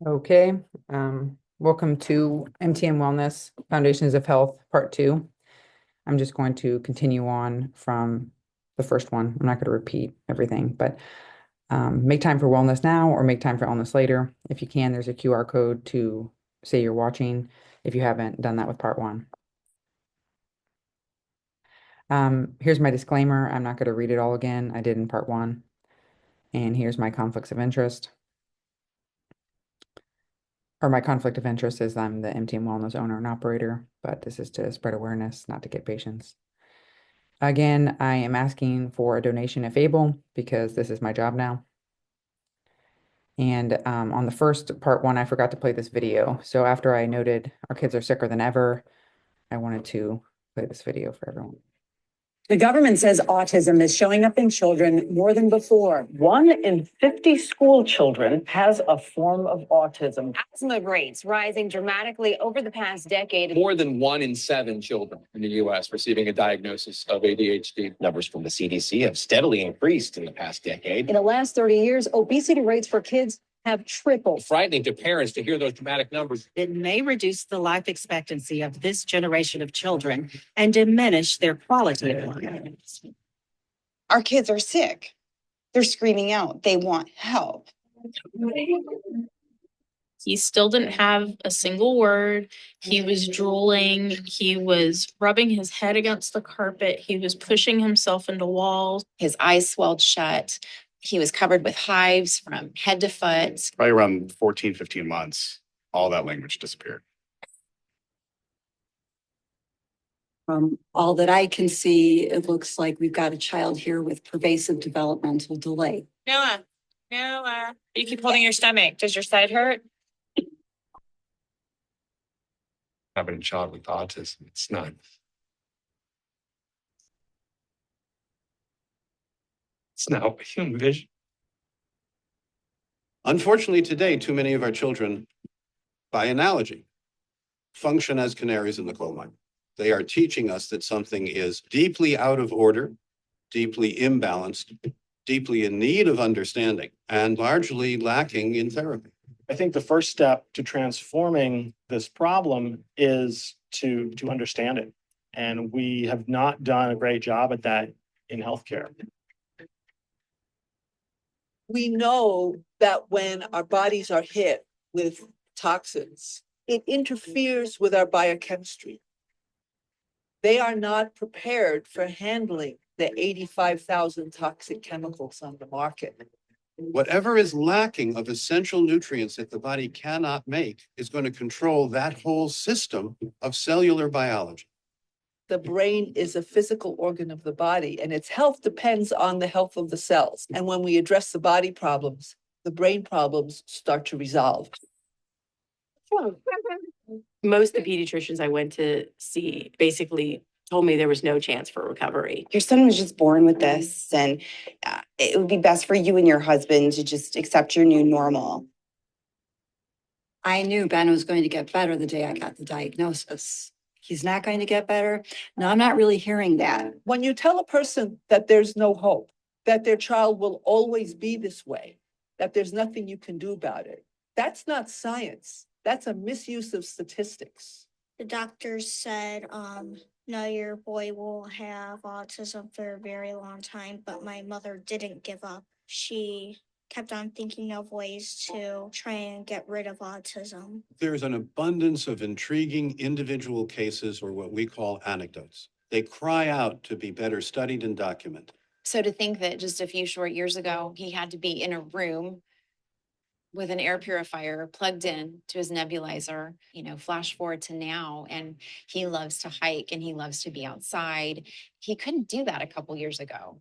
Okay, welcome to MTM Wellness Foundations of Health, Part 2. I'm just going to continue on from the first one. I'm not going to repeat everything, but make time for wellness now or make time for illness later. If you can, there's a QR code to say you're watching if you haven't done that with Part 1. Here's my disclaimer. I'm not going to read it all again. I did in Part 1. And here's my conflicts of interest. Or my conflict of interest is I'm the MTM Wellness owner and operator, but this is to spread awareness, not to get patients. Again, I am asking for a donation if able, because this is my job now. And on the first Part 1, I forgot to play this video. So after I noted our kids are sicker than ever, I wanted to play this video for everyone. The government says autism is showing up in children more than before. 1 in 50 school children has a form of autism. Asthma rates rising dramatically over the past decade. More than 1 in 7 children in the U.S. receiving a diagnosis of ADHD. Numbers from the CDC have steadily increased in the past decade. In the last 30 years, obesity rates for kids have tripled. Frightening to parents to hear those dramatic numbers. It may reduce the life expectancy of this generation of children and diminish their quality of life. Our kids are sick. They're screaming out. They want help. He still didn't have a single word. He was drooling. He was rubbing his head against the carpet. He was pushing himself into walls. His eyes swelled shut. He was covered with hives from head to foot. Probably around 14, 15 months, all that language disappeared. From all that I can see, it looks like we've got a child here with pervasive developmental delay. Noah, you keep holding your stomach. Does your side hurt? Having a child with autism, it's not. It's not what you envision. Unfortunately, today, too many of our children, by analogy, function as canaries in the coal mine. They are teaching us that something is deeply out of order, deeply imbalanced, deeply in need of understanding, and largely lacking in therapy. I think the first step to transforming this problem is to understand it. And we have not done a great job at that in healthcare. We know that when our bodies are hit with toxins, it interferes with our biochemistry. They are not prepared for handling the 85,000 toxic chemicals on the market. Whatever is lacking of essential nutrients that the body cannot make is going to control that whole system of cellular biology. The brain is a physical organ of the body, and its health depends on the health of the cells. And when we address the body problems, the brain problems start to resolve. Most of the pediatricians I went to see basically told me there was no chance for recovery. Your son was just born with this, and it would be best for you and your husband to just accept your new normal. I knew Ben was going to get better the day I got the diagnosis. He's not going to get better. No, I'm not really hearing that. When you tell a person that there's no hope, that their child will always be this way, that there's nothing you can do about it, that's not science. That's a misuse of statistics. The doctors said, no, your boy will have autism for a very long time, but my mother didn't give up. She kept on thinking of ways to try and get rid of autism. There's an abundance of intriguing individual cases, or what we call anecdotes. They cry out to be better studied and documented. So to think that just a few short years ago, he had to be in a room with an air purifier plugged in to his nebulizer, flash forward to now, and he loves to hike and he loves to be outside. He couldn't do that a couple years ago.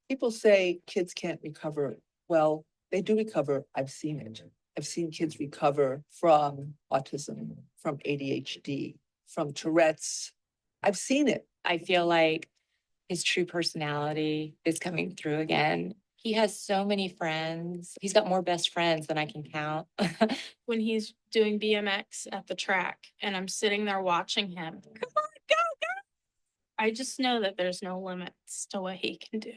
People say kids can't recover. Well, they do recover. I've seen it. I've seen kids recover from autism, from ADHD, from Tourette's. I've seen it. I feel like his true personality is coming through again. He has so many friends. He's got more best friends than I can count. When he's doing BMX at the track and I'm sitting there watching him, come on, go, go. I just know that there's no limits to what he can do.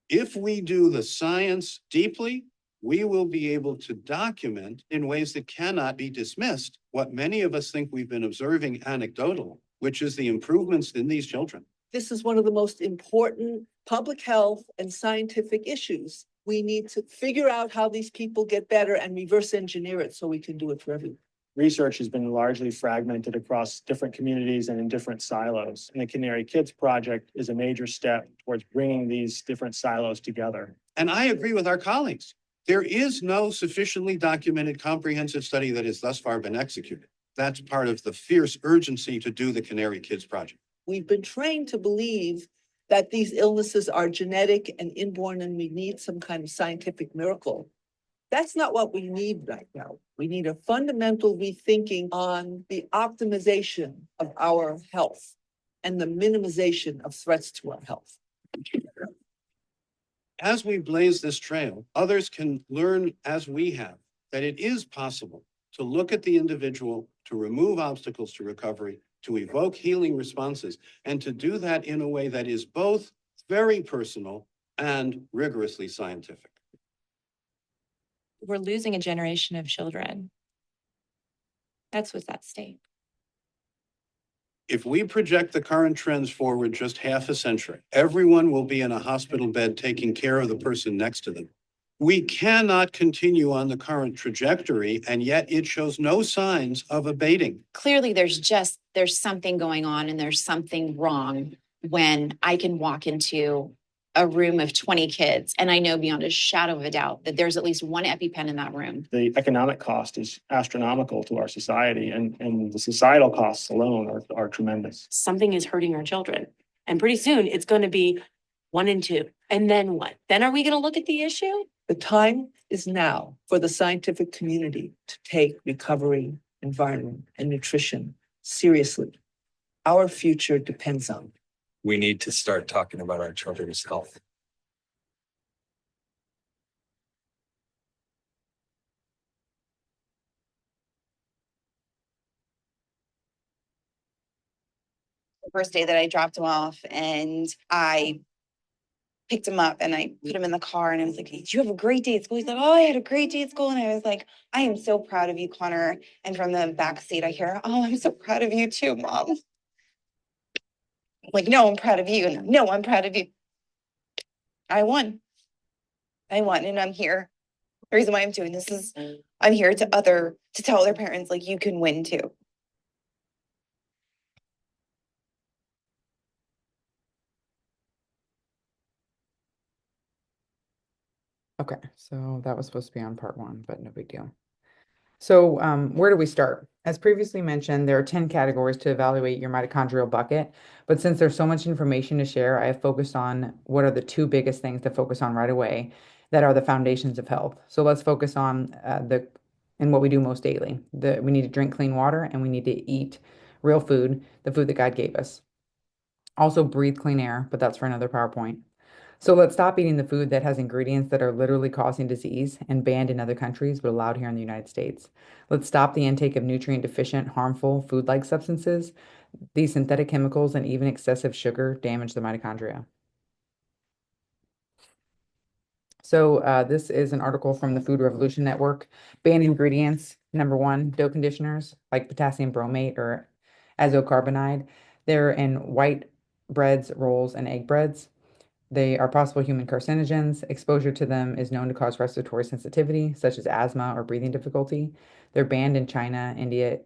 If we do the science deeply, we will be able to document in ways that cannot be dismissed what many of us think we've been observing anecdotal, which is the improvements in these children. This is one of the most important public health and scientific issues. We need to figure out how these people get better and reverse engineer it so we can do it for everyone. Research has been largely fragmented across different communities and in different silos. And the Canary Kids Project is a major step towards bringing these different silos together. And I agree with our colleagues. There is no sufficiently documented comprehensive study that has thus far been executed. That's part of the fierce urgency to do the Canary Kids Project. We've been trained to believe that these illnesses are genetic and inborn, and we need some kind of scientific miracle. That's not what we need right now. We need a fundamental rethinking on the optimization of our health and the minimization of threats to our health. As we blaze this trail, others can learn as we have that it is possible to look at the individual, to remove obstacles to recovery, to evoke healing responses, and to do that in a way that is both very personal and rigorously scientific. We're losing a generation of children. That's what's at stake. If we project the current trends forward just half a century, everyone will be in a hospital bed taking care of the person next to them. We cannot continue on the current trajectory, and yet it shows no signs of abating. Clearly, there's something going on and there's something wrong when I can walk into a room of 20 kids and I know beyond a shadow of a doubt that there's at least one EpiPen in that room. The economic cost is astronomical to our society, and the societal costs alone are tremendous. Something is hurting our children. And pretty soon it's going to be 1 and 2. And then what? Then are we going to look at the issue? The time is now for the scientific community to take recovery, environment, and nutrition seriously. Our future depends on it. We need to start talking about our children's health. The first day that I dropped him off, and I picked him up and I put him in the car, and I was like, "Did you have a great day at school?" He's like, "Oh, I had a great day at school." And I was like, "I am so proud of you, Connor." And from the back seat, I hear, "Oh, I'm so proud of you too, Mom." I'm like, "No, I'm proud of you." And "No, I'm proud of you." I won. And I'm here. The reason why I'm doing this is I'm here to tell other parents, like, you can win too. Okay, so that was supposed to be on part 1, but no big deal. So where do we start? As previously mentioned, there are 10 categories to evaluate your mitochondrial bucket, but since there's so much information to share, I have focused on what are the 2 biggest things to focus on right away that are the foundations of health. So let's focus on what we do most daily. We need to drink clean water, and we need to eat real food, the food that God gave us. Also breathe clean air, but that's for another PowerPoint. So let's stop eating the food that has ingredients that are literally causing disease and banned in other countries, but allowed here in the United States. Let's stop the intake of nutrient deficient, harmful food-like substances. These synthetic chemicals and even excessive sugar damage the mitochondria. So this is an article from the Food Revolution Network. Banned ingredients, number 1, dough conditioners like potassium bromate or azocarbonide. They're in white breads, rolls, and egg breads. They are possible human carcinogens. Exposure to them is known to cause respiratory sensitivity, such as asthma or breathing difficulty. They're banned in China, India,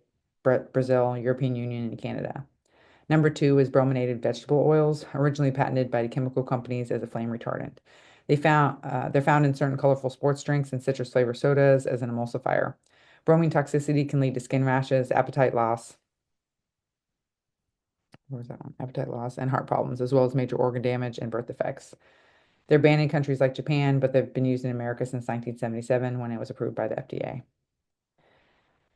Brazil, European Union, and Canada. Number 2 is brominated vegetable oils, originally patented by chemical companies as a flame retardant. They're found in certain colorful sports drinks and citrus flavored sodas as an emulsifier. Bromine toxicity can lead to skin rashes, appetite loss, appetite loss, and heart problems, as well as major organ damage and birth defects. They're banned in countries like Japan, but they've been used in America since 1977 when it was approved by the FDA.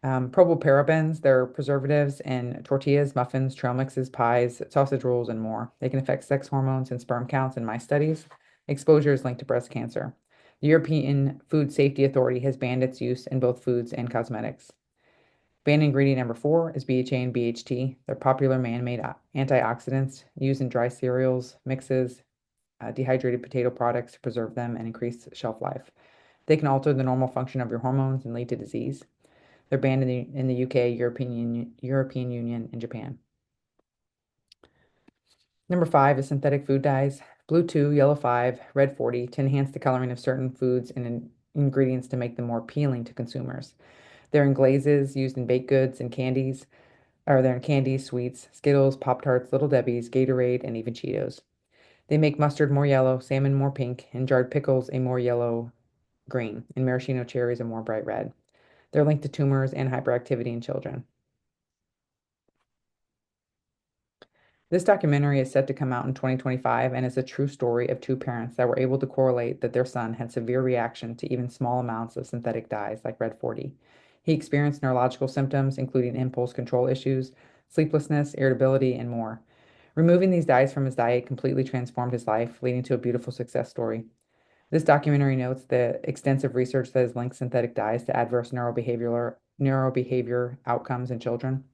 Propylparabens, they're preservatives in tortillas, muffins, trail mixes, pies, sausage rolls, and more. They can affect sex hormones and sperm counts in mice studies. Exposure is linked to breast cancer. The European Food Safety Authority has banned its use in both foods and cosmetics. Banned ingredient number 4 is BHA and BHT. They're popular man-made antioxidants used in dry cereals, mixes, dehydrated potato products to preserve them and increase shelf life. They can alter the normal function of your hormones and lead to disease. They're banned in the UK, European Union, and Japan. Number 5 is synthetic food dyes. Blue 2, yellow 5, red 40 to enhance the coloring of certain foods and ingredients to make them more appealing to consumers. They're in glazes used in baked goods and candies, or they're in candies, sweets, Skittles, Pop-Tarts, Little Debbie's, Gatorade, and even Cheetos. They make mustard more yellow, salmon more pink, and jarred pickles a more yellow green, and maraschino cherries a more bright red. They're linked to tumors and hyperactivity in children. This documentary is set to come out in 2025 and is a true story of two parents that were able to correlate that their son had severe reaction to even small amounts of synthetic dyes like Red 40. He experienced neurological symptoms, including impulse control issues, sleeplessness, irritability, and more. Removing these dyes from his diet completely transformed his life, leading to a beautiful success story. This documentary notes the extensive research that has linked synthetic dyes to adverse neurobehavior outcomes in children.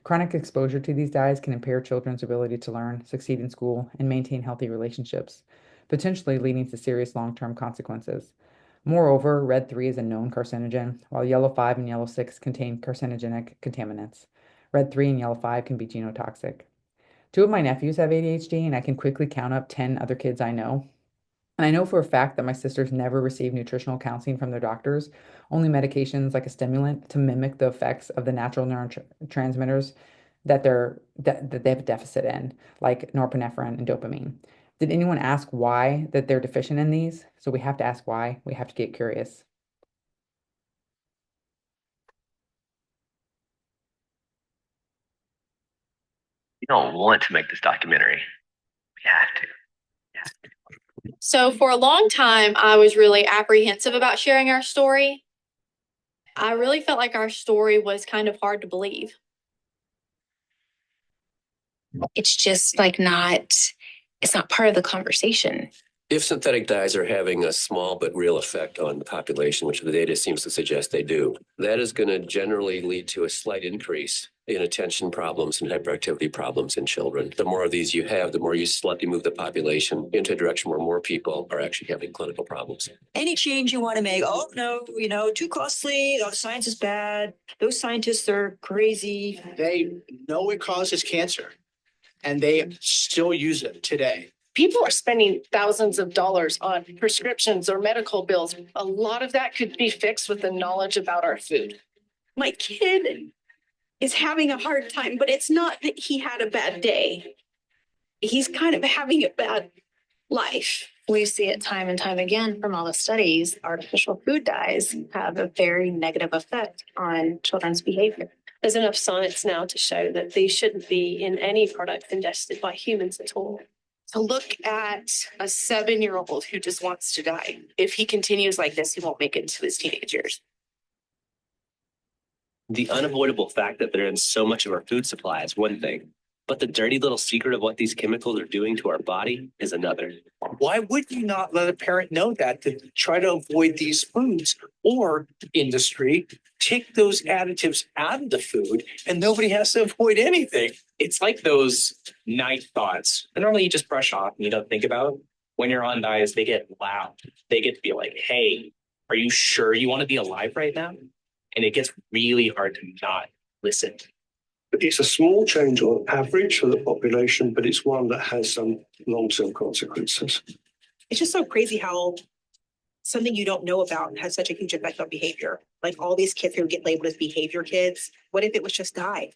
Chronic exposure to these dyes can impair children's ability to learn, succeed in school, and maintain healthy relationships, potentially leading to serious long-term consequences. Moreover, red 3 is a known carcinogen, while yellow 5 and yellow 6 contain carcinogenic contaminants. Red 3 and yellow 5 can be genotoxic. 2 of my nephews have ADHD, and I can quickly count up 10 other kids I know. And I know for a fact that my sisters never receive nutritional counseling from their doctors, only medications like a stimulant to mimic the effects of the natural neurotransmitters that they have a deficit in, like norepinephrine and dopamine. Did anyone ask why that they're deficient in these? So we have to ask why. We have to get curious. You don't want to make this documentary. We have to. So for a long time, I was really apprehensive about sharing our story. I really felt like our story was kind of hard to believe. It's just like it's not part of the conversation. If synthetic dyes are having a small but real effect on the population, which the data seems to suggest they do, that is going to generally lead to a slight increase in attention problems and hyperactivity problems in children. The more of these you have, the more you slightly move the population into a direction where more people are actually having clinical problems. Any change you want to make, oh, no, too costly, oh, science is bad, those scientists are crazy. They know it causes cancer, and they still use it today. People are spending thousands of dollars on prescriptions or medical bills. A lot of that could be fixed with the knowledge about our food. My kid is having a hard time, but it's not that he had a bad day. He's kind of having a bad life. We see it time and time again from all the studies. Artificial food dyes have a very negative effect on children's behavior. There's enough science now to show that these shouldn't be in any product ingested by humans at all. To look at a 7-year-old who just wants to die. If he continues like this, he won't make it to his teenage years. The unavoidable fact that they're in so much of our food supply is one thing, but the dirty little secret of what these chemicals are doing to our body is another. Why would you not let a parent know that to try to avoid these foods, or industry take those additives out of the food and nobody has to avoid anything? It's like those night thoughts that normally you just brush off and you don't think about. When you're on diets, they get loud. They get to be like, hey, are you sure you want to be alive right now? And it gets really hard to not listen. It's a small change on average for the population, but it's one that has some long-term consequences. It's just so crazy how something you don't know about has such a huge effect on behavior. Like all these kids who get labeled as behavior kids. What if it was just dye?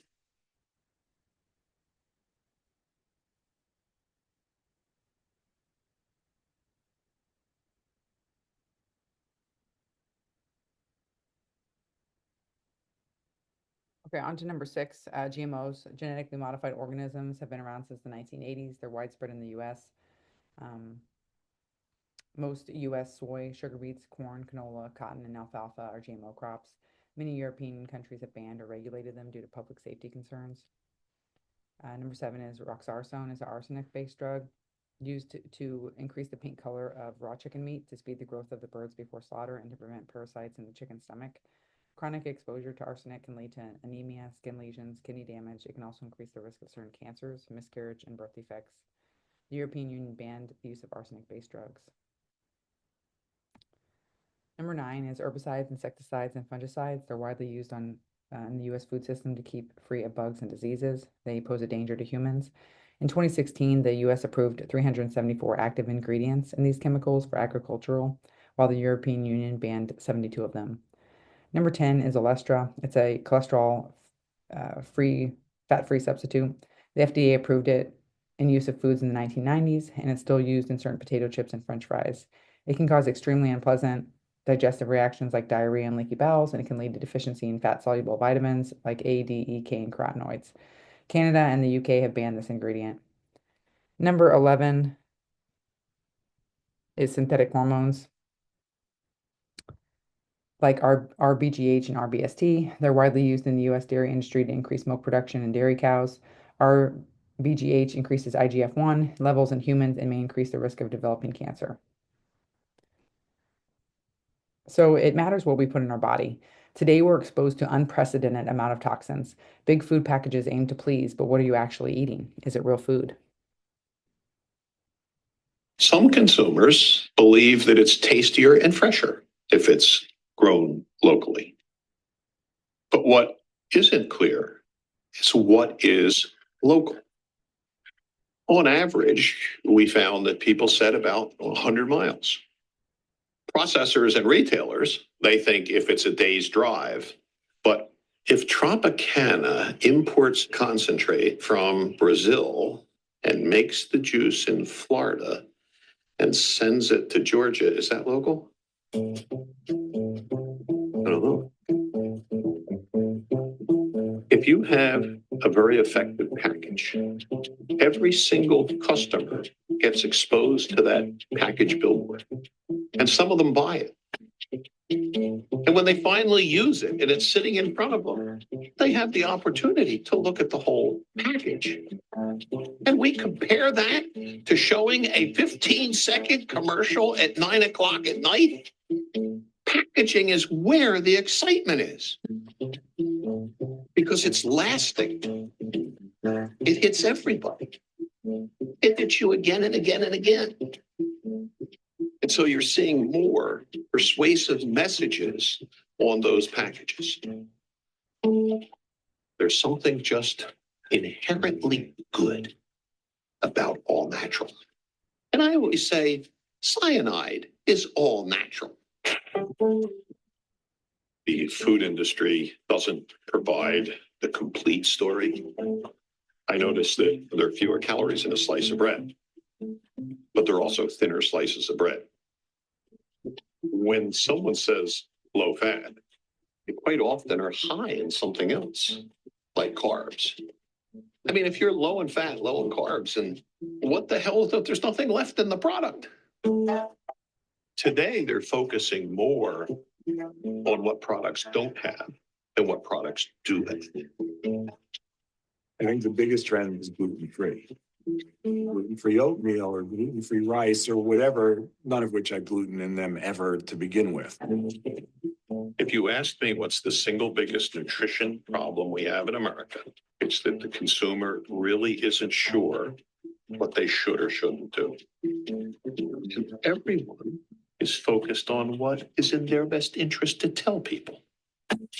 Okay, on to number 6, GMOs, genetically modified organisms, have been around since the 1980s. They're widespread in the U.S. Most U.S. soy, sugar beets, corn, canola, cotton, and alfalfa are GMO crops. Many European countries have banned or regulated them due to public safety concerns. Number 7 is roxarsone, is an arsenic-based drug used to increase the pink color of raw chicken meat to speed the growth of the birds before slaughter and to prevent parasites in the chicken's stomach. Chronic exposure to arsenic can lead to anemia, skin lesions, kidney damage. It can also increase the risk of certain cancers, miscarriage, and birth defects. The European Union banned the use of arsenic-based drugs. Number 9 is herbicides, insecticides, and fungicides. They're widely used in the U.S. food system to keep free of bugs and diseases. They pose a danger to humans. In 2016, the U.S. approved 374 active ingredients in these chemicals for agricultural, while the European Union banned 72 of them. Number 10 is Olestra. It's a cholesterol-free, fat-free substitute. The FDA approved it in use of foods in the 1990s, and it's still used in certain potato chips and French fries. It can cause extremely unpleasant digestive reactions like diarrhea and leaky bowels, and it can lead to deficiency in fat-soluble vitamins like A, D, E, K, and carotenoids. Canada and the UK have banned this ingredient. Number 11 is synthetic hormones like RBGH and RBST. They're widely used in the U.S. dairy industry to increase milk production in dairy cows. RBGH increases IGF-1 levels in humans and may increase the risk of developing cancer. So it matters what we put in our body. Today, we're exposed to unprecedented amount of toxins. Big food packages aim to please, but what are you actually eating? Is it real food? Some consumers believe that it's tastier and fresher if it's grown locally. But what isn't clear is what is local. On average, we found that people said about 100 miles. Processors and retailers, they think if it's a day's drive, but if Tropicana imports concentrate from Brazil and makes the juice in Florida and sends it to Georgia, is that local? I don't know. If you have a very effective package, every single customer gets exposed to that package billboard, and some of them buy it. And when they finally use it and it's sitting in front of them, they have the opportunity to look at the whole package. And we compare that to showing a 15-second commercial at 9 o'clock at night. Packaging is where the excitement is because it's lasting. It hits everybody. It hits you again and again and again. And so you're seeing more persuasive messages on those packages. There's something just inherently good about all natural. And I always say cyanide is all natural. The food industry doesn't provide the complete story. I noticed that there are fewer calories in a slice of bread, but there are also thinner slices of bread. When someone says low fat, they quite often are high in something else, like carbs. I mean, if you're low in fat, low in carbs, and what the hell, there's nothing left in the product. Today, they're focusing more on what products don't have than what products do have. I think the biggest trend is gluten-free. Gluten-free oatmeal or gluten-free rice or whatever, none of which had gluten in them ever to begin with. If you asked me what's the single biggest nutrition problem we have in America, it's that the consumer really isn't sure what they should or shouldn't do. And everyone is focused on what is in their best interest to tell people.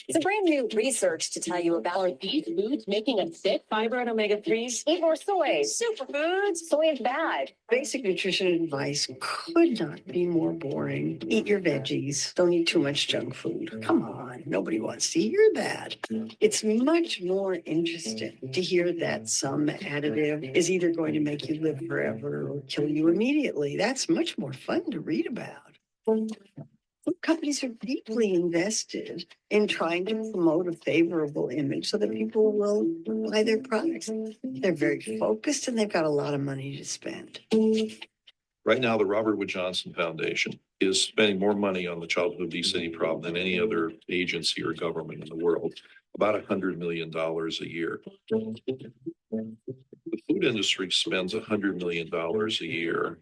It's a brand new research to tell you about are these foods making us sick? Fiber and omega-3s. Eat more soy. Superfoods. Soy is bad. Basic nutrition advice could not be more boring. Eat your veggies. Don't eat too much junk food. Come on. Nobody wants to hear that. It's much more interesting to hear that some additive is either going to make you live forever or kill you immediately. That's much more fun to read about. Food companies are deeply invested in trying to promote a favorable image so that people will buy their products. They're very focused and they've got a lot of money to spend. Right now, the Robert Wood Johnson Foundation is spending more money on the childhood obesity problem than any other agency or government in the world, about $100 million a year. The food industry spends $100 million a year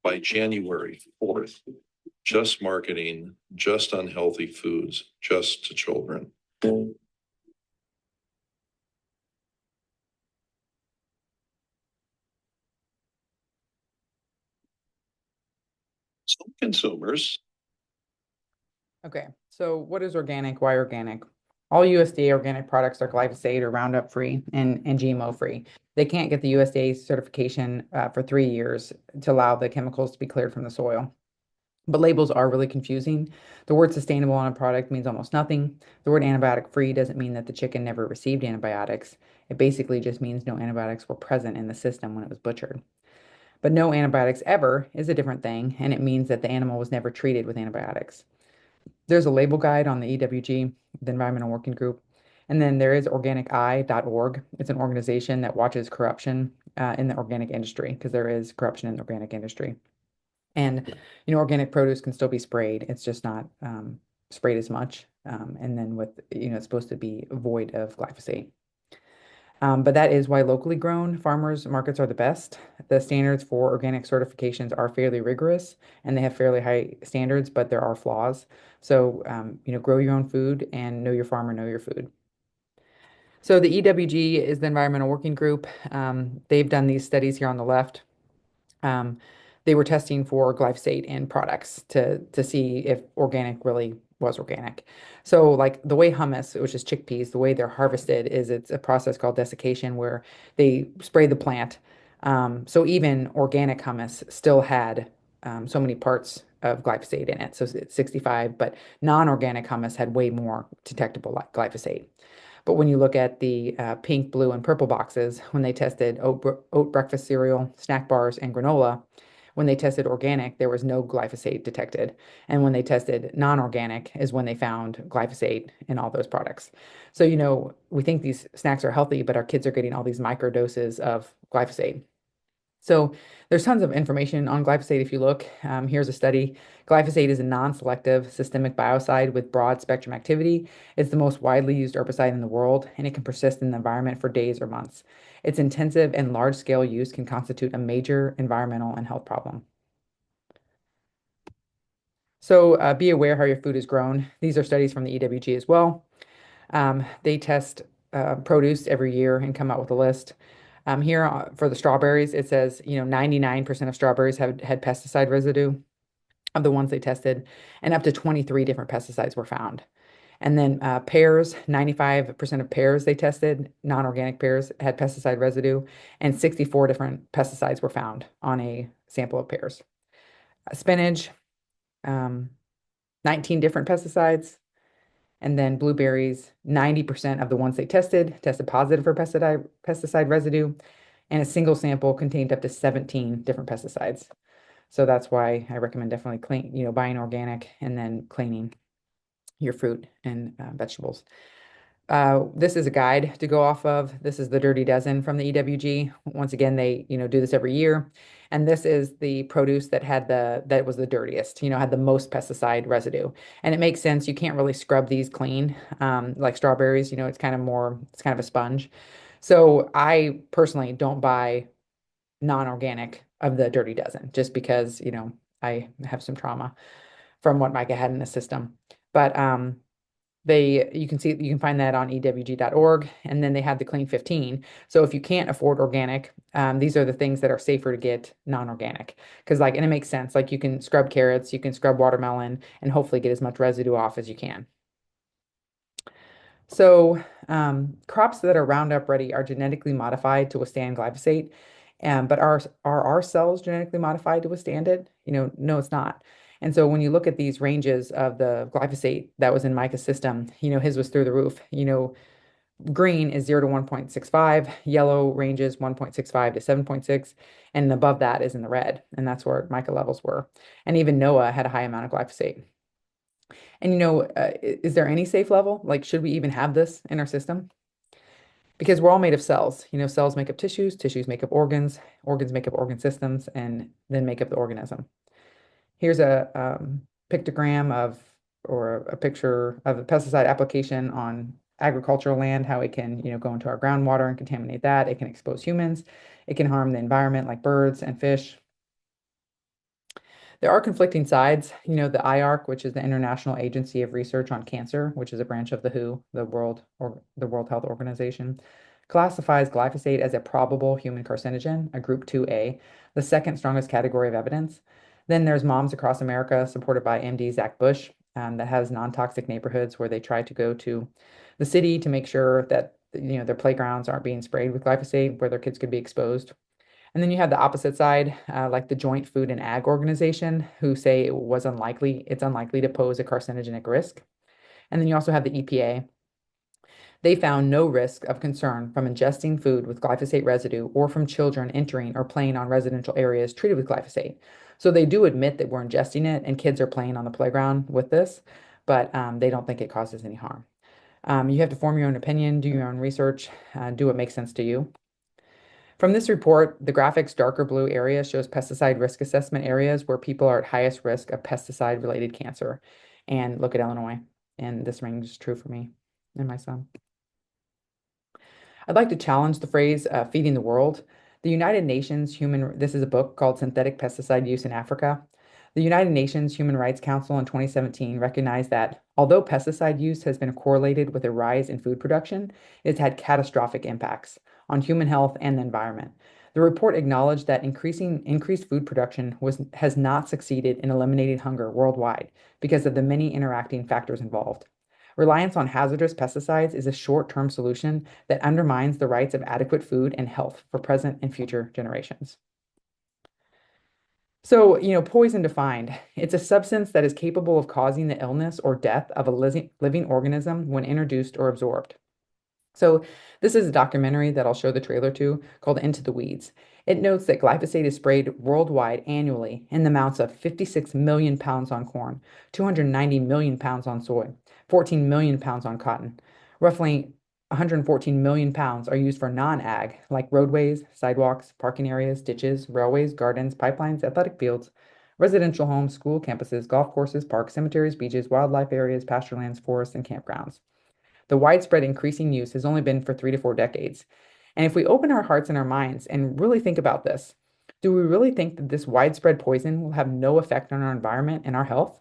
by January 4th. Just marketing, just unhealthy foods, just to children. Some consumers Okay, so what is organic? Why organic? All USDA organic products are glyphosate or Roundup free and GMO free. They can't get the USDA certification for 3 years to allow the chemicals to be cleared from the soil. But labels are really confusing. The word sustainable on a product means almost nothing. The word antibiotic free doesn't mean that the chicken never received antibiotics. It basically just means no antibiotics were present in the system when it was butchered. But no antibiotics ever is a different thing, and it means that the animal was never treated with antibiotics. There's a label guide on the EWG, the Environmental Working Group. And then there is organici.org. It's an organization that watches corruption in the organic industry, because there is corruption in the organic industry. And, organic produce can still be sprayed. It's just not sprayed as much. And then it's supposed to be void of glyphosate. But that is why locally grown farmers markets are the best. The standards for organic certifications are fairly rigorous and they have fairly high standards, but there are flaws. So, grow your own food and know your farmer, know your food. So the EWG is the Environmental Working Group. They've done these studies here on the left. They were testing for glyphosate in products to see if organic really was organic. So like the way hummus, which is chickpeas, the way they're harvested is it's a process called desiccation where they spray the plant. So even organic hummus still had so many parts of glyphosate in it. So it's 65, but non-organic hummus had way more detectable glyphosate. But when you look at the pink, blue, and purple boxes, when they tested oat breakfast cereal, snack bars, and granola, when they tested organic, there was no glyphosate detected. And when they tested non-organic is when they found glyphosate in all those products. So, we think these snacks are healthy, but our kids are getting all these micro doses of glyphosate. So there's tons of information on glyphosate if you look. Here's a study. Glyphosate is a non-selective systemic biocide with broad spectrum activity. It's the most widely used herbicide in the world, and it can persist in the environment for days or months. Its intensive and large-scale use can constitute a major environmental and health problem. So be aware how your food is grown. These are studies from the EWG as well. They test produce every year and come out with a list. Here for the strawberries, it says, 99% of strawberries had pesticide residue of the ones they tested, and up to 23 different pesticides were found. And then pears, 95% of pears they tested, non-organic pears, had pesticide residue, and 64 different pesticides were found on a sample of pears. Spinach, 19 different pesticides. And then blueberries, 90% of the ones they tested positive for pesticide residue, and a single sample contained up to 17 different pesticides. So that's why I recommend definitely buying organic and then cleaning your fruit and vegetables. This is a guide to go off of. This is the Dirty Dozen from the EWG. Once again, they do this every year, and this is the produce that was the dirtiest. Had the most pesticide residue, and it makes sense. You can't really scrub these clean, like strawberries. It's kind of a sponge. So I personally don't buy non-organic of the Dirty Dozen just because I have some trauma from what Micah had in the system, but you can find that on ewg.org, and then they have the Clean 15. So if you can't afford organic, these are the things that are safer to get non-organic, because and it makes sense. Like you can scrub carrots, you can scrub watermelon, and hopefully get as much residue off as you can. So crops that are Roundup ready are genetically modified to withstand glyphosate, but are our cells genetically modified to withstand it? No, it's not. And so when you look at these ranges of the glyphosate that was in Micah's system, his was through the roof. Green is 0 to 1.65, yellow ranges 1.65 to 7.6, and above that is in the red, and that's where Micah levels were. And even Noah had a high amount of glyphosate. And is there any safe level? Like, should we even have this in our system? Because we're all made of cells. Cells make up tissues, tissues make up organs, organs make up organ systems, and then make up the organism. Here's a pictogram or a picture of a pesticide application on agricultural land, how it can, go into our groundwater and contaminate that. It can expose humans. It can harm the environment like birds and fish. There are conflicting sides. The IARC, which is the International Agency of Research on Cancer, which is a branch of the WHO, the World Health Organization, classifies glyphosate as a probable human carcinogen, a group 2A, the second strongest category of evidence. Then there's Moms Across America, supported by MD Zach Bush, that has non-toxic neighborhoods where they try to go to the city to make sure that, their playgrounds aren't being sprayed with glyphosate where their kids could be exposed. And then you have the opposite side, like the Joint Food and Ag Organization, who say it's unlikely to pose a carcinogenic risk. And then you also have the EPA. They found no risk of concern from ingesting food with glyphosate residue or from children entering or playing on residential areas treated with glyphosate. So they do admit that we're ingesting it and kids are playing on the playground with this, but they don't think it causes any harm. You have to form your own opinion, do your own research, do what makes sense to you. From this report, the graphic's darker blue area shows pesticide risk assessment areas where people are at highest risk of pesticide-related cancer. And look at Illinois, and this rings true for me and my son. I'd like to challenge the phrase feeding the world. The United Nations this is a book called Synthetic Pesticide Use in Africa. The United Nations Human Rights Council in 2017 recognized that although pesticide use has been correlated with a rise in food production, it's had catastrophic impacts on human health and the environment. The report acknowledged that increased food production has not succeeded in eliminating hunger worldwide because of the many interacting factors involved. Reliance on hazardous pesticides is a short-term solution that undermines the rights of adequate food and health for present and future generations. So, poison defined. It's a substance that is capable of causing the illness or death of a living organism when introduced or absorbed. So this is a documentary that I'll show the trailer to called Into the Weeds. It notes that glyphosate is sprayed worldwide annually in the amounts of 56 million pounds on corn, 290 million pounds on soy, 14 million pounds on cotton. Roughly 114 million pounds are used for non-ag, like roadways, sidewalks, parking areas, ditches, railways, gardens, pipelines, athletic fields, residential homes, school campuses, golf courses, parks, cemeteries, beaches, wildlife areas, pasture lands, forests, and campgrounds. The widespread increasing use has only been for 3 to 4 decades. And if we open our hearts and our minds and really think about this, do we really think that this widespread poison will have no effect on our environment and our health?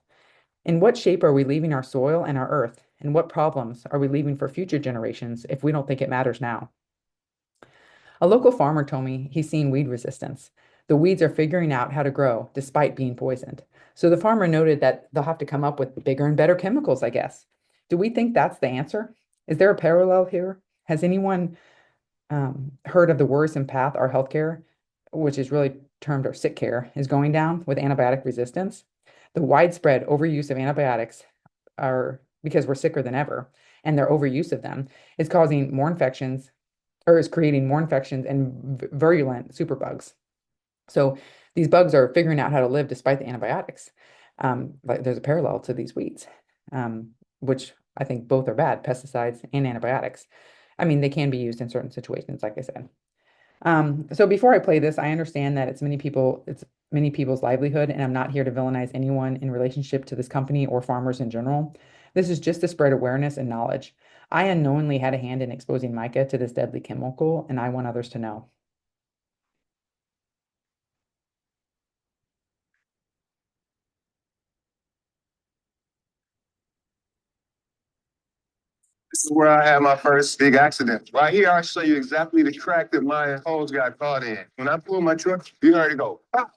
In what shape are we leaving our soil and our earth? And what problems are we leaving for future generations if we don't think it matters now? A local farmer told me he's seen weed resistance. The weeds are figuring out how to grow despite being poisoned. So the farmer noted that they'll have to come up with bigger and better chemicals, I guess. Do we think that's the answer? Is there a parallel here? Has anyone heard of the worrisome path our healthcare, which is really termed our sick care, is going down with antibiotic resistance? The widespread overuse of antibiotics are because we're sicker than ever, and their overuse of them is causing more infections, or is creating more infections and virulent superbugs. So these bugs are figuring out how to live despite the antibiotics. Like there's a parallel to these weeds, which I think both are bad, pesticides and antibiotics. I mean, they can be used in certain situations, like I said. So before I play this, I understand that it's many people's livelihood, and I'm not here to villainize anyone in relationship to this company or farmers in general. This is just to spread awareness and knowledge. I unknowingly had a hand in exposing Micah to this deadly chemical, and I want others to know. This is where I had my first big accident. Right here, I'll show you exactly the crack that my hose got caught in. When I pulled my truck, you heard it go. Pop.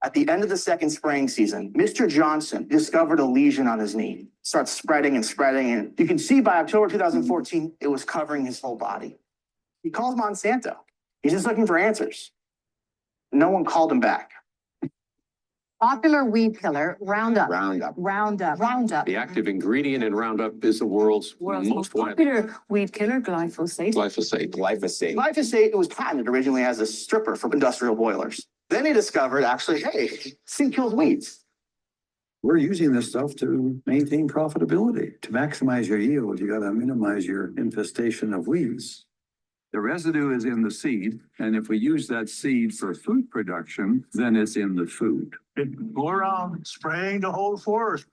At the end of the second spraying season, Mr. Johnson discovered a lesion on his knee. Starts spreading and spreading, and you can see by October 2014, it was covering his whole body. He calls Monsanto. He's just looking for answers. No one called him back. Popular weed killer, Roundup. Roundup. The active ingredient in Roundup is the world's most popular weed killer, glyphosate. Glyphosate was patented originally as a stripper for industrial boilers. Then he discovered, actually, hey, it kills weeds. We're using this stuff to maintain profitability. To maximize your yield, you got to minimize your infestation of weeds. The residue is in the seed, and if we use that seed for food production, then it's in the food. Go around spraying the whole forest,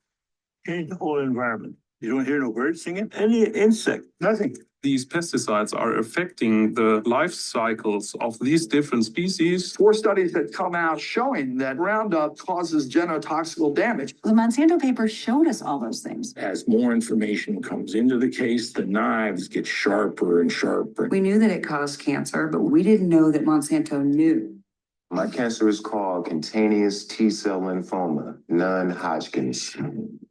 change the whole environment. You don't hear no birds singing, any insect, nothing. These pesticides are affecting the life cycles of these different species. 4 studies that come out showing that Roundup causes genotoxical damage. The Monsanto paper showed us all those things. As more information comes into the case, the knives get sharper and sharper. We knew that it caused cancer, but we didn't know that Monsanto knew. My cancer is called cutaneous T-cell lymphoma, non-Hodgkin's.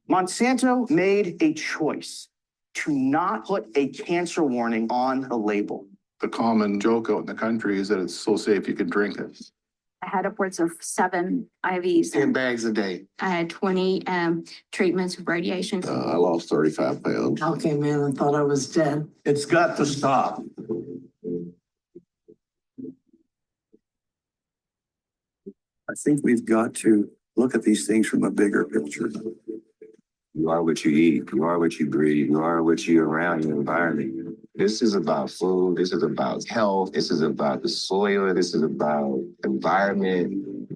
Monsanto made a choice to not put a cancer warning on the label. The common joke out in the country is that it's so safe you can drink it. I had upwards of 7 IVs. 10 bags a day. I had 20 treatments with radiation. I lost 35 pounds. I came in and thought I was dead. It's got to stop. I think we've got to look at these things from a bigger picture. You are what you eat. You are what you breathe. You are what you're around your environment. This is about food. This is about health. This is about the soil. This is about environment.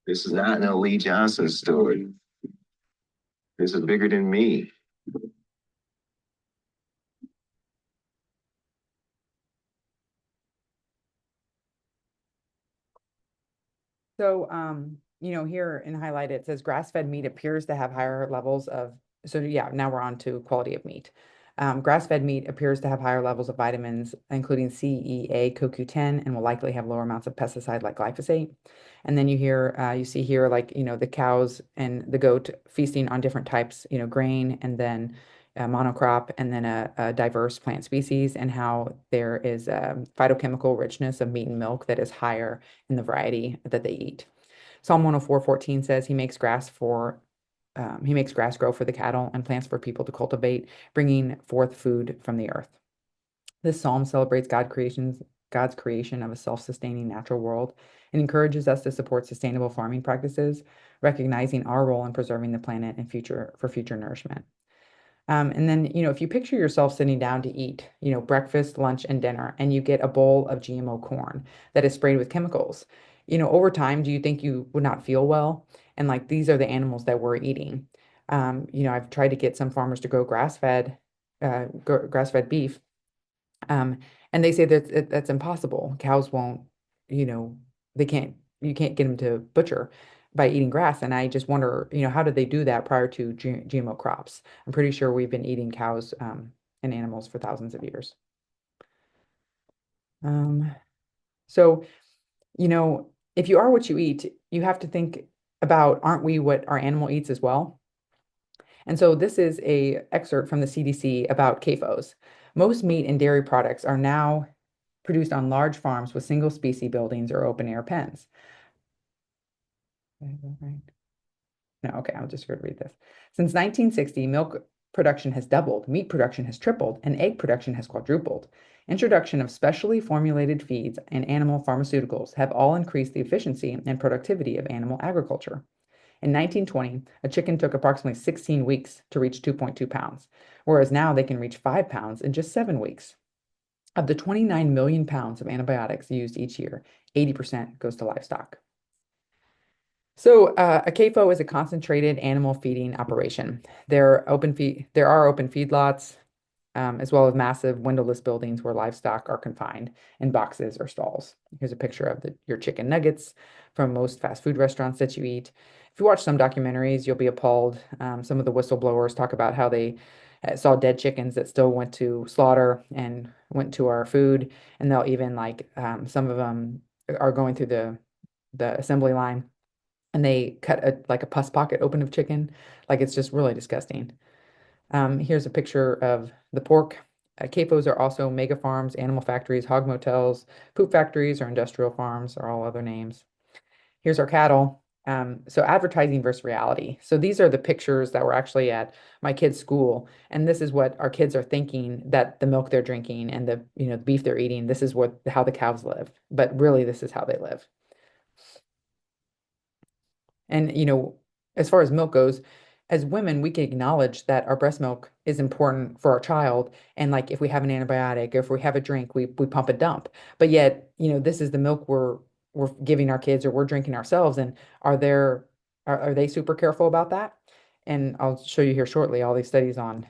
This is not an Lee Johnson story. This is bigger than me. So, here in highlight, it says grass-fed meat appears to have higher levels of, so yeah, now we're on to quality of meat. Grass-fed meat appears to have higher levels of vitamins, including C, E, A, CoQ10, and will likely have lower amounts of pesticide like glyphosate. And then you see here, like, the cows and the goat feasting on different types, grain, and then monocrop, and then a diverse plant species, and how there is a phytochemical richness of meat and milk that is higher in the variety that they eat. Psalm 104:14 says he makes grass grow for the cattle and plants for people to cultivate, bringing forth food from the earth. This psalm celebrates God's creation of a self-sustaining natural world and encourages us to support sustainable farming practices, recognizing our role in preserving the planet and for future nourishment. And then, if you picture yourself sitting down to eat, breakfast, lunch, and dinner, and you get a bowl of GMO corn that is sprayed with chemicals, over time, do you think you would not feel well? And like, these are the animals that we're eating. I've tried to get some farmers to grow grass-fed beef. And they say that that's impossible. Cows won't, you can't get them to butcher by eating grass. And I just wonder, how did they do that prior to GMO crops? I'm pretty sure we've been eating cows and animals for thousands of years. So, if you are what you eat, you have to think about, aren't we what our animal eats as well? And so this is a excerpt from the CDC about CAFOs. Most meat and dairy products are now produced on large farms with single species buildings or open air pens. No, okay, I'm just going to read this. Since 1960, milk production has doubled, meat production has tripled, and egg production has quadrupled. Introduction of specially formulated feeds and animal pharmaceuticals have all increased the efficiency and productivity of animal agriculture. In 1920, a chicken took approximately 16 weeks to reach 2.2 pounds, whereas now they can reach 5 pounds in just 7 weeks. Of the 29 million pounds of antibiotics used each year, 80% goes to livestock. So a CAFO is a concentrated animal feeding operation. There are open feedlots, as well as massive windowless buildings where livestock are confined in boxes or stalls. Here's a picture of your chicken nuggets from most fast food restaurants that you eat. If you watch some documentaries, you'll be appalled. Some of the whistleblowers talk about how they saw dead chickens that still went to slaughter and went to our food. And they'll even, some of them are going through the assembly line, and they cut a pus pocket open of chicken. It's just really disgusting. Here's a picture of the pork. CAFOs are also mega farms, animal factories, hog motels, poop factories, or industrial farms, or all other names. Here's our cattle. So advertising versus reality. So these are the pictures that were actually at my kids' school, and this is what our kids are thinking, that the milk they're drinking and the beef they're eating, this is how the cows live. But really, this is how they live. And, as far as milk goes, as women, we can acknowledge that our breast milk is important for our child. And if we have an antibiotic or if we have a drink, we pump and dump. But yet, this is the milk we're giving our kids, or we're drinking ourselves. And are they super careful about that? And I'll show you here shortly all these studies on,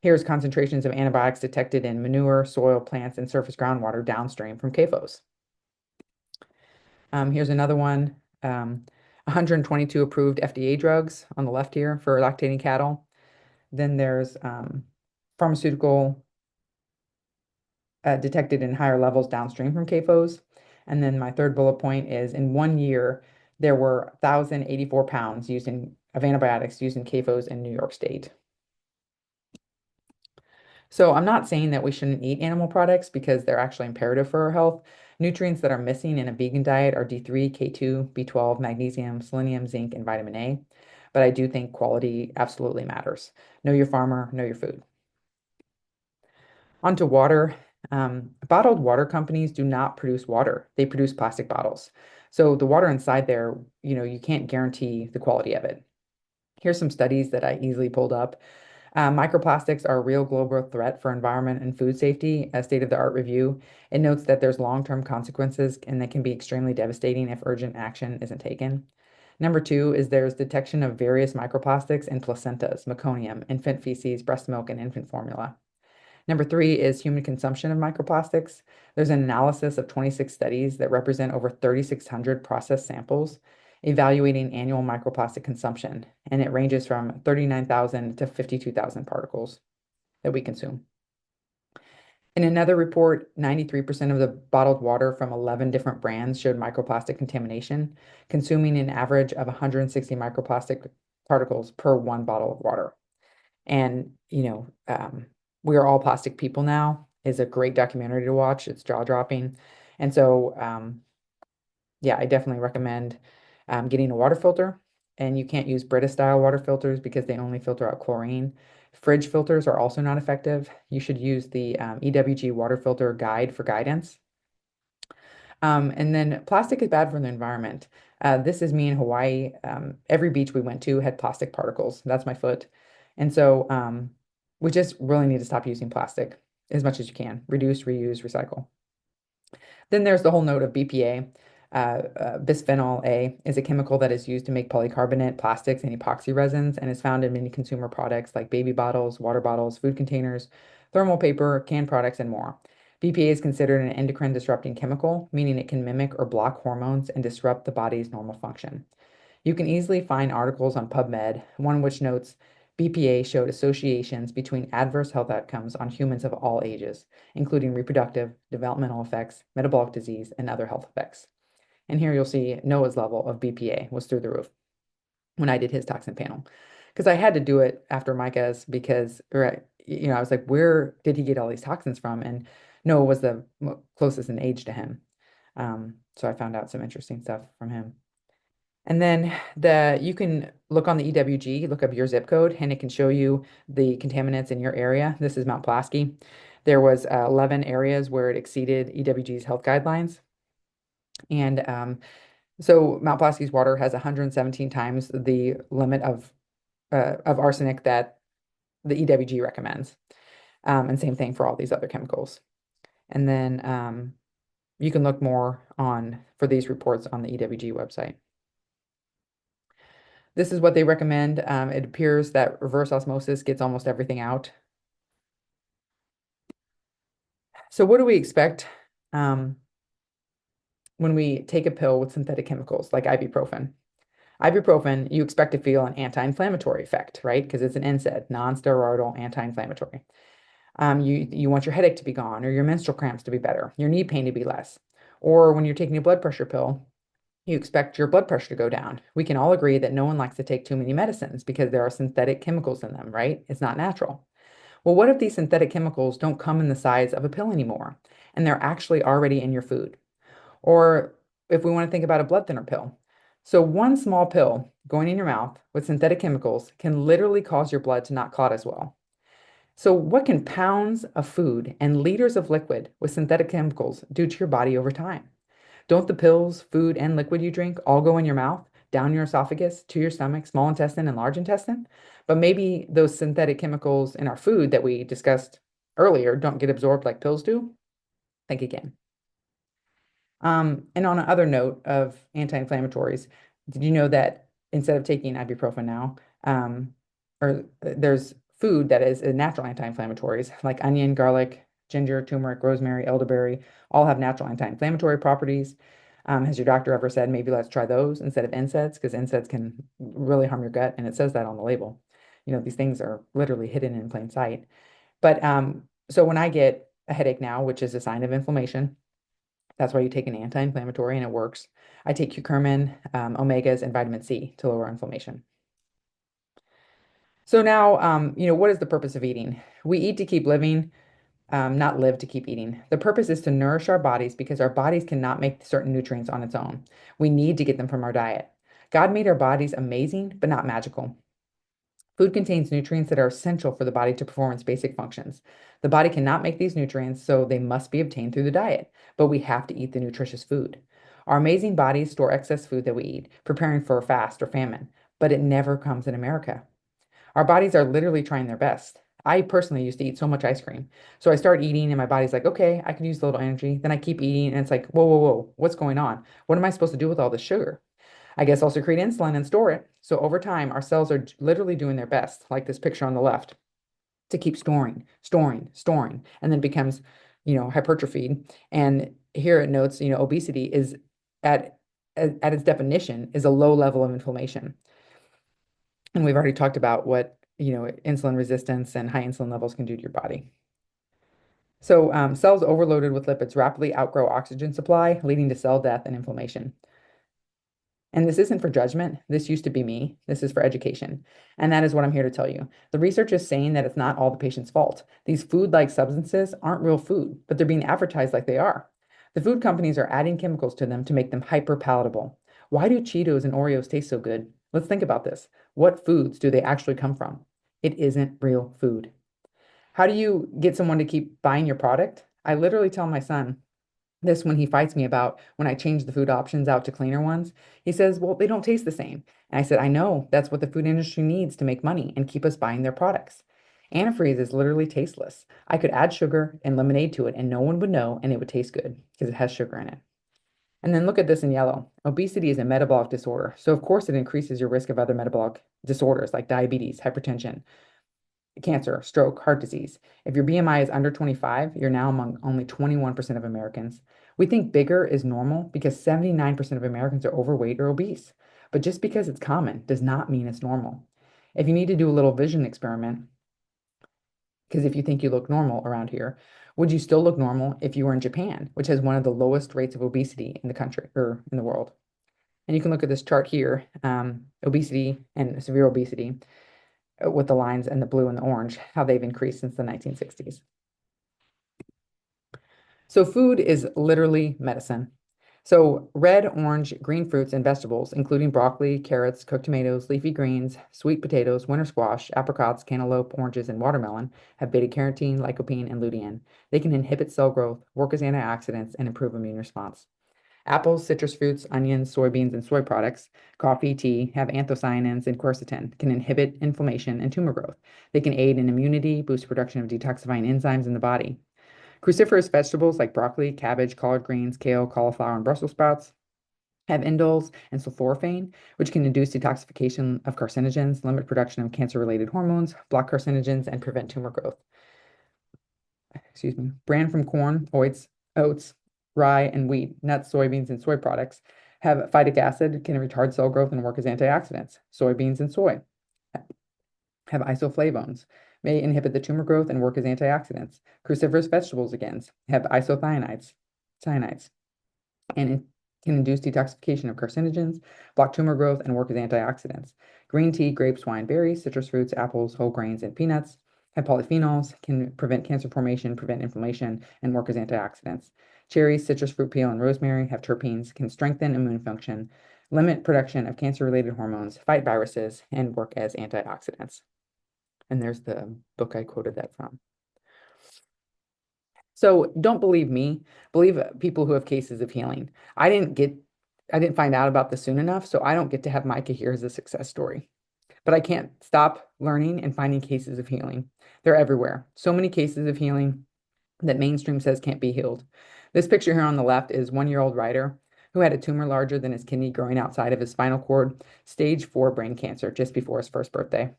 here's concentrations of antibiotics detected in manure, soil, plants, and surface groundwater downstream from CAFOs. Here's another one. 122 approved FDA drugs on the left here for lactating cattle. Then there's pharmaceutical detected in higher levels downstream from CAFOs. And then my third bullet point is in 1 year, there were 1,084 pounds of antibiotics used in CAFOs in New York State. So I'm not saying that we shouldn't eat animal products because they're actually imperative for our health. Nutrients that are missing in a vegan diet are D3, K2, B12, magnesium, selenium, zinc, and vitamin A. But I do think quality absolutely matters. Know your farmer, know your food. Onto water. Bottled water companies do not produce water. They produce plastic bottles. So the water inside there, you can't guarantee the quality of it. Here's some studies that I easily pulled up. Microplastics are a real global threat for environment and food safety. A state-of-the-art review, it notes that there's long-term consequences and they can be extremely devastating if urgent action isn't taken. Number 2 is there's detection of various microplastics in placentas, meconium, infant feces, breast milk, and infant formula. Number 3 is human consumption of microplastics. There's an analysis of 26 studies that represent over 3,600 processed samples evaluating annual microplastic consumption, and it ranges from 39,000 to 52,000 particles that we consume. In another report, 93% of the bottled water from 11 different brands showed microplastic contamination, consuming an average of 160 microplastic particles per 1 bottle of water. And, We Are All Plastic People Now is a great documentary to watch. It's jaw-dropping. And so, yeah, I definitely recommend getting a water filter. And you can't use Brita-style water filters because they only filter out chlorine. Fridge filters are also not effective. You should use the EWG water filter guide for guidance. And then plastic is bad for the environment. This is me in Hawaii. Every beach we went to had plastic particles. That's my foot. And so we just really need to stop using plastic as much as you can. Reduce, reuse, recycle. Then there's the whole note of BPA. Bisphenol A is a chemical that is used to make polycarbonate, plastics, and epoxy resins, and is found in many consumer products like baby bottles, water bottles, food containers, thermal paper, canned products, and more. BPA is considered an endocrine disrupting chemical, meaning it can mimic or block hormones and disrupt the body's normal function. You can easily find articles on PubMed, one which notes BPA showed associations between adverse health outcomes on humans of all ages, including reproductive, developmental effects, metabolic disease, and other health effects. And here you'll see Noah's level of BPA was through the roof when I did his toxin panel. Because I had to do it after Micah's because, I was like, where did he get all these toxins from? And Noah was the closest in age to him. So I found out some interesting stuff from him. And then you can look on the EWG, look up your zip code, and it can show you the contaminants in your area. This is Mount Pulaski. There was 11 areas where it exceeded EWG's health guidelines. And so Mount Pulaski's water has 117 times the limit of arsenic that the EWG recommends. And same thing for all these other chemicals. And then you can look more for these reports on the EWG website. This is what they recommend. It appears that reverse osmosis gets almost everything out. So what do we expect when we take a pill with synthetic chemicals like ibuprofen? Ibuprofen, you expect to feel an anti-inflammatory effect, right? Because it's an NSAID, non-steroidal anti-inflammatory. You want your headache to be gone, or your menstrual cramps to be better, your knee pain to be less. Or when you're taking a blood pressure pill, you expect your blood pressure to go down. We can all agree that no one likes to take too many medicines because there are synthetic chemicals in them, right? It's not natural. Well, what if these synthetic chemicals don't come in the size of a pill anymore, and they're actually already in your food? Or if we want to think about a blood thinner pill. So one small pill going in your mouth with synthetic chemicals can literally cause your blood to not clot as well. So what can pounds of food and liters of liquid with synthetic chemicals do to your body over time? Don't the pills, food, and liquid you drink all go in your mouth, down your esophagus, to your stomach, small intestine, and large intestine? But maybe those synthetic chemicals in our food that we discussed earlier don't get absorbed like pills do? Think again. And on another note of anti-inflammatories, did you know that instead of taking ibuprofen now, there's food that is a natural anti-inflammatories like onion, garlic, ginger, turmeric, rosemary, elderberry, all have natural anti-inflammatory properties. Has your doctor ever said, maybe let's try those instead of NSAIDs? Because NSAIDs can really harm your gut, and it says that on the label. These things are literally hidden in plain sight. But so when I get a headache now, which is a sign of inflammation. That's why you take an anti-inflammatory and it works. I take curcumin, omegas, and vitamin C to lower inflammation. So now, what is the purpose of eating? We eat to keep living, not live to keep eating. The purpose is to nourish our bodies because our bodies cannot make certain nutrients on its own. We need to get them from our diet. God made our bodies amazing, but not magical. Food contains nutrients that are essential for the body to perform its basic functions. The body cannot make these nutrients, so they must be obtained through the diet, but we have to eat the nutritious food. Our amazing bodies store excess food that we eat, preparing for a fast or famine, but it never comes in America. Our bodies are literally trying their best. I personally used to eat so much ice cream. So I start eating and my body's like, okay, I can use a little energy. Then I keep eating and it's like, whoa, whoa, whoa, what's going on? What am I supposed to do with all this sugar? I guess also create insulin and store it. So over time, our cells are literally doing their best, like this picture on the left, to keep storing, and then becomes, hypertrophied. And here it notes, obesity is at its definition is a low level of inflammation. And we've already talked about what, insulin resistance and high insulin levels can do to your body. So cells overloaded with lipids rapidly outgrow oxygen supply, leading to cell death and inflammation. And this isn't for judgment. This used to be me. This is for education. And that is what I'm here to tell you. The research is saying that it's not all the patient's fault. These food-like substances aren't real food, but they're being advertised like they are. The food companies are adding chemicals to them to make them hyper palatable. Why do Cheetos and Oreos taste so good? Let's think about this. What foods do they actually come from? It isn't real food. How do you get someone to keep buying your product? I literally tell my son this when he fights me about when I change the food options out to cleaner ones. He says, well, they don't taste the same. And I said, I know, that's what the food industry needs to make money and keep us buying their products. Antifreeze is literally tasteless. I could add sugar and lemonade to it and no one would know and it would taste good because it has sugar in it. And then look at this in yellow. Obesity is a metabolic disorder. So of course it increases your risk of other metabolic disorders like diabetes, hypertension, cancer, stroke, heart disease. If your BMI is under 25, you're now among only 21% of Americans. We think bigger is normal because 79% of Americans are overweight or obese. But just because it's common does not mean it's normal. If you need to do a little vision experiment, because if you think you look normal around here, would you still look normal if you were in Japan, which has one of the lowest rates of obesity in the country or in the world? And you can look at this chart here, obesity and severe obesity with the lines and the blue and the orange, how they've increased since the 1960s. So food is literally medicine. So red, orange, green fruits and vegetables, including broccoli, carrots, cooked tomatoes, leafy greens, sweet potatoes, winter squash, apricots, cantaloupe, oranges, and watermelon have beta-carotene, lycopene, and lutein. They can inhibit cell growth, work as antioxidants, and improve immune response. Apples, citrus fruits, onions, soybeans, and soy products, coffee, tea, have anthocyanins and quercetin, can inhibit inflammation and tumor growth. They can aid in immunity, boost production of detoxifying enzymes in the body. Cruciferous vegetables like broccoli, cabbage, collard greens, kale, cauliflower, and Brussels sprouts have indoles and sulforaphane, which can induce detoxification of carcinogens, limit production of cancer-related hormones, block carcinogens, and prevent tumor growth. Bran from corn, oats, rye, and wheat, nuts, soybeans, and soy products have phytic acid, can retard cell growth and work as antioxidants. Soybeans and soy have isoflavones, may inhibit the tumor growth and work as antioxidants. Cruciferous vegetables, again, have isocyanides, and can induce detoxification of carcinogens, block tumor growth, and work as antioxidants. Green tea, grapes, wine, berries, citrus fruits, apples, whole grains, and peanuts have polyphenols, can prevent cancer formation, prevent inflammation, and work as antioxidants. Cherries, citrus fruit peel, and rosemary have terpenes, can strengthen immune function, limit production of cancer-related hormones, fight viruses, and work as antioxidants. And there's the book I quoted that from. So don't believe me, believe people who have cases of healing. I didn't find out about this soon enough, so I don't get to have Micah here as a success story. But I can't stop learning and finding cases of healing. They're everywhere. So many cases of healing that mainstream says can't be healed. This picture here on the left is 1-year-old Ryder who had a tumor larger than his kidney growing outside of his spinal cord, stage 4 brain cancer just before his first birthday.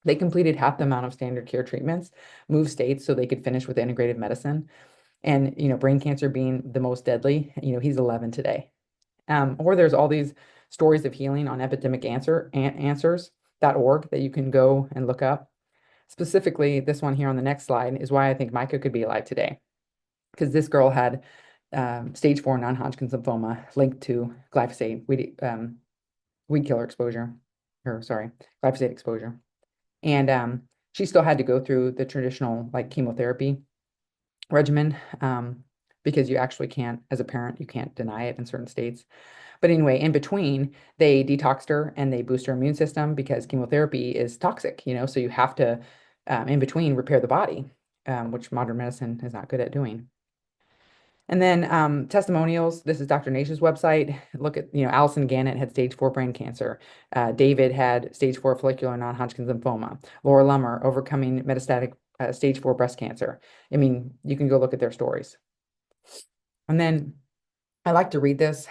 They completed half the amount of standard care treatments, moved states so they could finish with integrative medicine. And, brain cancer being the most deadly, he's 11 today. Or there's all these stories of healing on epidemicanswers.org that you can go and look up. Specifically, this one here on the next slide is why I think Micah could be alive today. Because this girl had stage 4 non-Hodgkin's lymphoma linked to glyphosate, weed killer exposure, or sorry, glyphosate exposure. And she still had to go through the traditional like chemotherapy regimen because you actually can't, as a parent, you can't deny it in certain states. But anyway, in between, they detoxed her and they boost her immune system because chemotherapy is toxic, so you have to, in between, repair the body, which modern medicine is not good at doing. And then testimonials. This is Dr. Naish's website. Look at, Allison Gannett had stage 4 brain cancer. David had stage 4 follicular non-Hodgkin's lymphoma. Laura Lummer overcoming metastatic stage 4 breast cancer. I mean, you can go look at their stories. And then I like to read this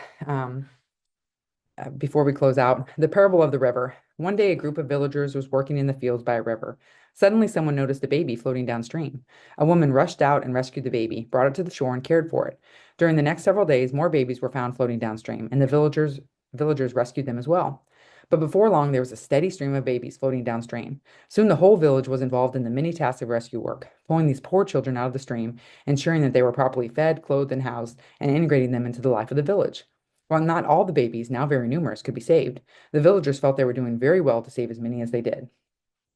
before we close out. The parable of the river. One day, a group of villagers was working in the fields by a river. Suddenly, someone noticed a baby floating downstream. A woman rushed out and rescued the baby, brought it to the shore, and cared for it. During the next several days, more babies were found floating downstream, and the villagers rescued them as well. But before long, there was a steady stream of babies floating downstream. Soon, the whole village was involved in the many tasks of rescue work, pulling these poor children out of the stream, ensuring that they were properly fed, clothed, and housed, and integrating them into the life of the village. While not all the babies, now very numerous, could be saved, the villagers felt they were doing very well to save as many as they did.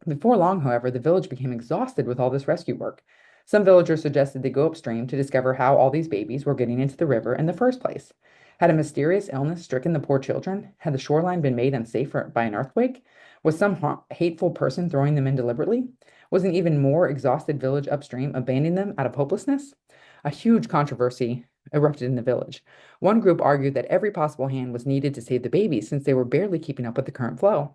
Before long, however, the village became exhausted with all this rescue work. Some villagers suggested they go upstream to discover how all these babies were getting into the river in the first place. Had a mysterious illness stricken the poor children? Had the shoreline been made unsafe by an earthquake? Was some hateful person throwing them in deliberately? Was an even more exhausted village upstream abandoning them out of hopelessness? A huge controversy erupted in the village. One group argued that every possible hand was needed to save the babies since they were barely keeping up with the current flow.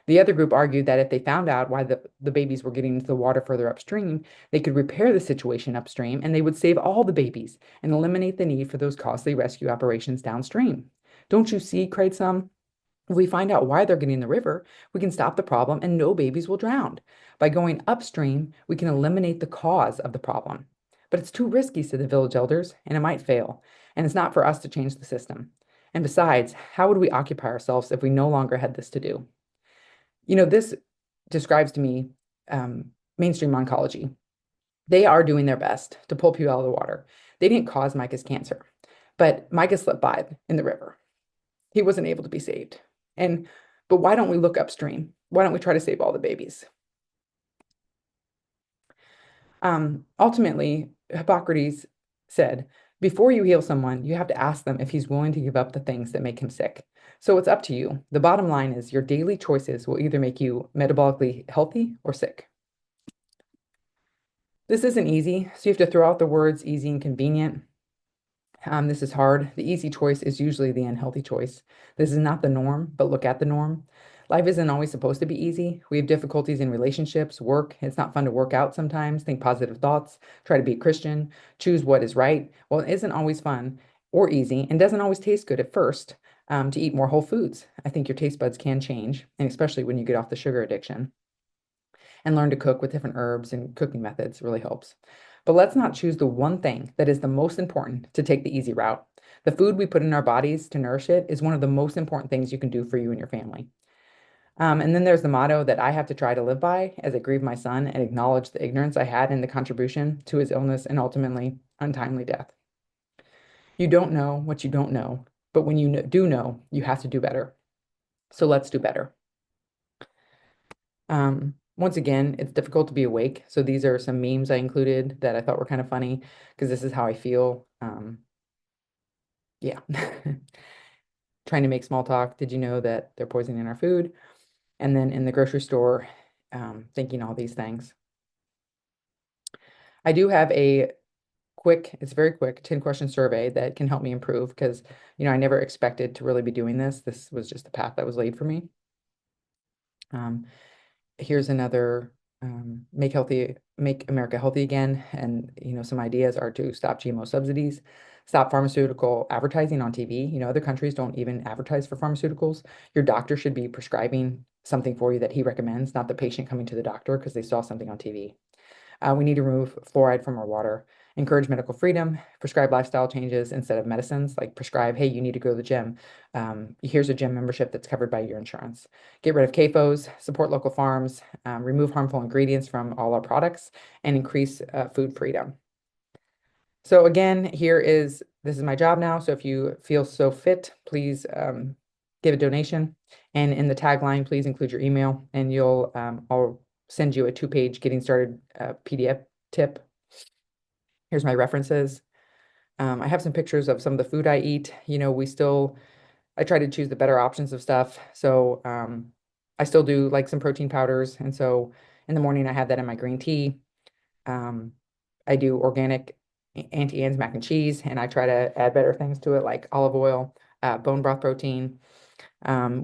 The other group argued that if they found out why the babies were getting into the water further upstream, they could repair the situation upstream and they would save all the babies and eliminate the need for those costly rescue operations downstream. Don't you see, cried some. If we find out why they're getting in the river, we can stop the problem and no babies will drown. By going upstream, we can eliminate the cause of the problem. But it's too risky, said the village elders, and it might fail. And it's not for us to change the system. And besides, how would we occupy ourselves if we no longer had this to do? This describes to me mainstream oncology. They are doing their best to pull people out of the water. They didn't cause Micah's cancer, but Micah slipped by in the river. He wasn't able to be saved. But why don't we look upstream? Why don't we try to save all the babies? Ultimately, Hippocrates said, before you heal someone, you have to ask them if he's willing to give up the things that make him sick. So it's up to you. The bottom line is your daily choices will either make you metabolically healthy or sick. This isn't easy, so you have to throw out the words easy and convenient. This is hard. The easy choice is usually the unhealthy choice. This is not the norm, but look at the norm. Life isn't always supposed to be easy. We have difficulties in relationships, work. It's not fun to work out sometimes. Think positive thoughts. Try to be a Christian. Choose what is right. Well, it isn't always fun or easy and doesn't always taste good at first to eat more whole foods. I think your taste buds can change, and especially when you get off the sugar addiction. And learn to cook with different herbs and cooking methods really helps. But let's not choose the one thing that is the most important to take the easy route. The food we put in our bodies to nourish it is one of the most important things you can do for you and your family. And then there's the motto that I have to try to live by as I grieve my son and acknowledge the ignorance I had in the contribution to his illness and ultimately untimely death. You don't know what you don't know, but when you do know, you have to do better. So let's do better. Once again, it's difficult to be awake. So these are some memes I included that I thought were kind of funny because this is how I feel. Yeah. Trying to make small talk. Did you know that they're poisoning our food? And then in the grocery store, thinking all these things. I do have a it's very quick 10-question survey that can help me improve because, I never expected to really be doing this. This was just the path that was laid for me. Here's another Make America Healthy Again. And, some ideas are to stop GMO subsidies, stop pharmaceutical advertising on TV. Other countries don't even advertise for pharmaceuticals. Your doctor should be prescribing something for you that he recommends, not the patient coming to the doctor because they saw something on TV. We need to remove fluoride from our water encourage medical freedom, prescribe lifestyle changes instead of medicines, like prescribe, hey, you need to go to the gym. Here's a gym membership that's covered by your insurance. Get rid of CAFOs, support local farms, remove harmful ingredients from all our products, and increase food freedom. So again, this is my job now. So if you feel so fit, please give a donation. And in the tagline, please include your email, and I'll send you a 2-page getting started PDF tip. Here's my references. I have some pictures of some of the food I eat. I try to choose the better options of stuff. So I still do like some protein powders. And so in the morning, I have that in my green tea. I do organic Auntie Anne's mac and cheese, and I try to add better things to it, like olive oil, bone broth protein.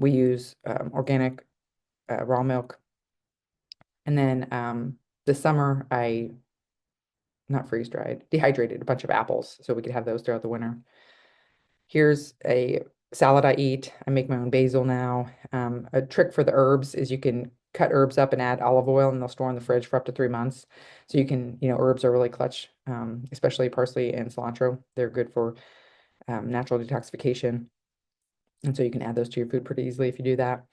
We use organic raw milk. And then this summer, not freeze dried, dehydrated a bunch of apples so we could have those throughout the winter. Here's a salad I eat. I make my own basil now. A trick for the herbs is you can cut herbs up and add olive oil, and they'll store in the fridge for up to 3 months. So you can, herbs are really clutch, especially parsley and cilantro. They're good for natural detoxification. And so you can add those to your food pretty easily if you do that.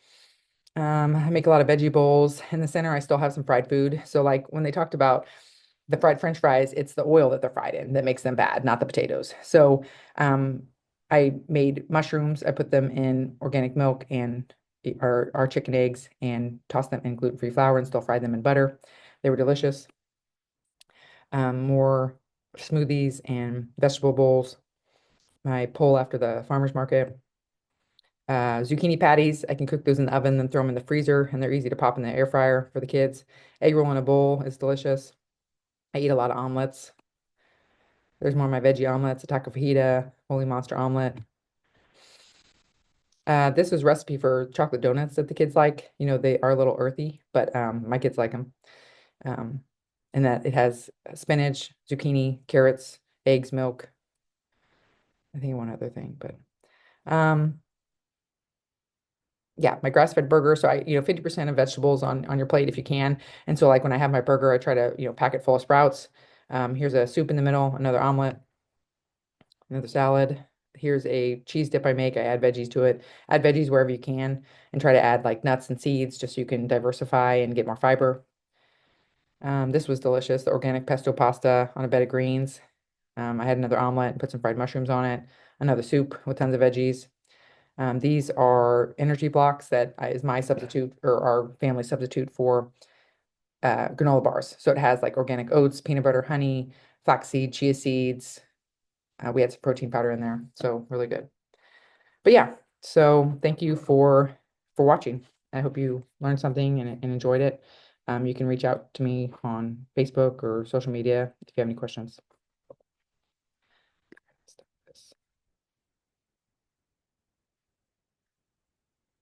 I make a lot of veggie bowls. In the center, I still have some fried food. So like when they talked about the fried French fries, it's the oil that they're fried in that makes them bad, not the potatoes. So I made mushrooms. I put them in organic milk and our chicken eggs and tossed them in gluten-free flour and still fried them in butter. They were delicious. More smoothies and vegetable bowls. My pull after the farmer's market. Zucchini patties, I can cook those in the oven, then throw them in the freezer, and they're easy to pop in the air fryer for the kids. Egg roll in a bowl is delicious. I eat a lot of omelets. There's more of my veggie omelets, a taco fajita, holy monster omelet. This was recipe for chocolate donuts that the kids like. They are a little earthy, but my kids like them. And that it has spinach, zucchini, carrots, eggs, milk. I think one other thing, but yeah, my grass-fed burger. So 50% of vegetables on your plate if you can. And so like when I have my burger, I try to, pack it full of sprouts. Here's a soup in the middle, another omelet, another salad. Here's a cheese dip I make. I add veggies to it. Add veggies wherever you can and try to add like nuts and seeds just so you can diversify and get more fiber. This was delicious, the organic pesto pasta on a bed of greens. I had another omelet and put some fried mushrooms on it. Another soup with tons of veggies. These are energy blocks that is my substitute or our family substitute for granola bars. So it has like organic oats, peanut butter, honey, flaxseed, chia seeds. We had some protein powder in there, so really good. But yeah, so thank you for watching. I hope you learned something and enjoyed it. You can reach out to me on Facebook or social media if you have any questions.